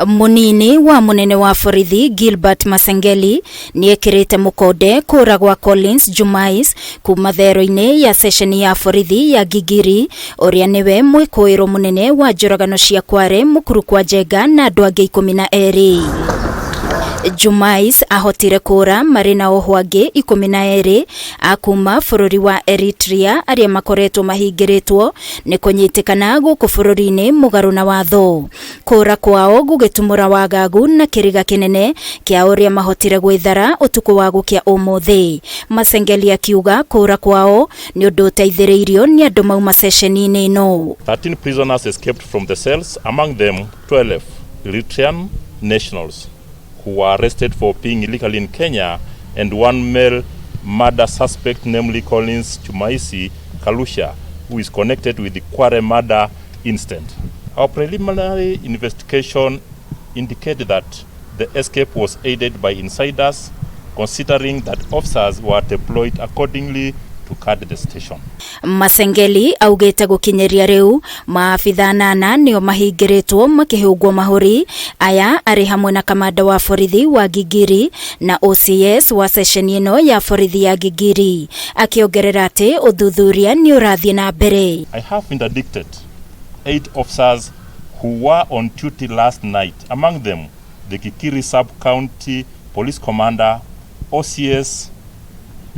Munini wa munene wa borithi Gilbert Masengeli niekirite mukode kuragwa Collins Jumais kuma thero-ini ya sesheni ya borithi ya Gigiri uria niwe mwikuiro munene wa njoragano cia Kware mukuru kwa Njenga na andu angi 12. Jumais ahotire kura marina ohwangi 12 akuma bururi wa Eritrea aria makoretwo mahingiritwo ni kunyitikana guku bururi-ini mugaru na watho. Kura kwao gugitumura wagagu na kiriga kinene kia uria mahotire gwithara utuku wa gukia umuthi. Masengeli akiuga kura kwao ni undu uteithiriirio ni andu mauma sesheni-ini ino. 13 prisoners escaped from the cells, among them 12 Eritrean nationals who were arrested for being illegally in Kenya, and one male murder suspect, namely Collins Chumaisi Kalusha, who is connected with the Kware murder incident. Our preliminary investigation indicated that the escape was aided by insiders, considering that officers were deployed accordingly to guard the station. Masengeli augete gukinyeria riu maafitha 8 nio mahingiritwo makihugwo mahuri. Aya ari hamwe na kamanda wa borithi wa Gigiri na OCS wa sesheni ino ya borithi ya Gigiri, akiongerera ati uthuthuria ni urathie na mbere. I have interdicted 8 officers who were on duty last night, among them the Kikiri Sub-County Police Commander, OCS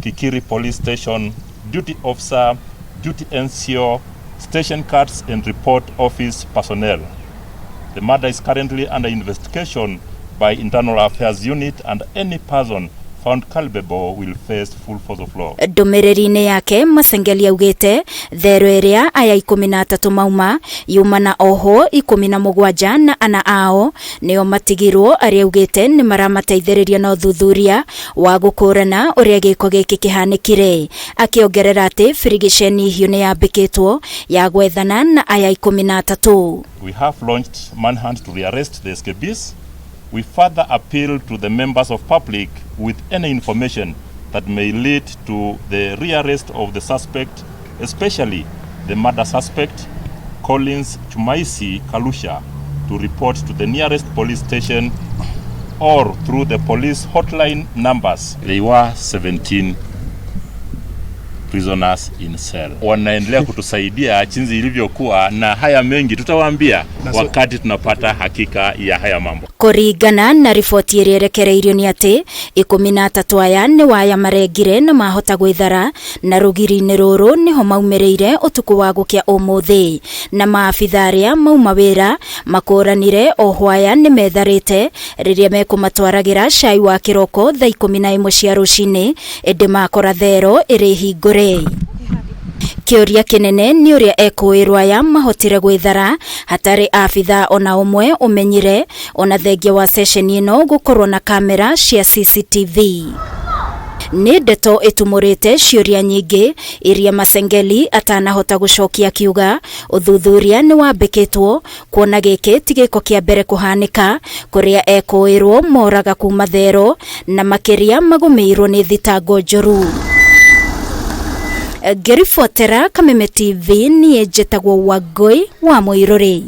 Kikiri Police Station, duty officer, duty NCO, station cards and report office personnel. The matter is currently under investigation by Internal Affairs Unit, and any person found culpable will face full force of law. Ndumiriri-ini yake Masengeli augite thero iria aya 13 mauma yuma na oho 17 na ana ao nio matigirwo aria augite ni maramateithiriria na uthuthuria wa gukurana uria giko giki kihanikire, akiongerera ati frigisheni hiyo ni yambikitwo ya gwethana na aya 13. We have launched manhunt to rearrest the escapees. We further appeal to the members of public with any information that may lead to the rearrest of the suspect, especially the murder suspect, Collins Chumaisi Kalusha, to report to the nearest police station or through the police hotline numbers. They were 17 prisoners in cell. Wanaendelea kutusaidia jinsi ilivyokuwa, na haya mengi tutawaambia wakati tunapata hakika ya haya mambo. Kuringana na ripoti irerekereirio ni ati 13 aya ni waya maregire na mahota gwithara na rugiri-ini ruru niho maumireire utuku wa gukia umuthi, na maafitha aria mauma wira makuranire ohwaya ni metharite riria mekumatwaragira cai wa kiroko thaa 11 cia rucini indi makora thero iri hingure. Kioria kinene ni uria ekuirwa ya mahotire gwithara hatari afitha ona umwe umenyire ona thengia wa sesheni ino gukorwo na kamera cia CCTV. Ni ndeto itumurite ciuria nyingi iria Masengeli atanahota gucokia kiuga uthuthuria ni wambikitwo kuona giki tigiko kia mbere kuhanika kuria ekuirwo moraga kuma thero na makiria magumirwo ni thitango njoru. Gerifotera Kameme TV ni ejetagwo Wangui wa Muiruri.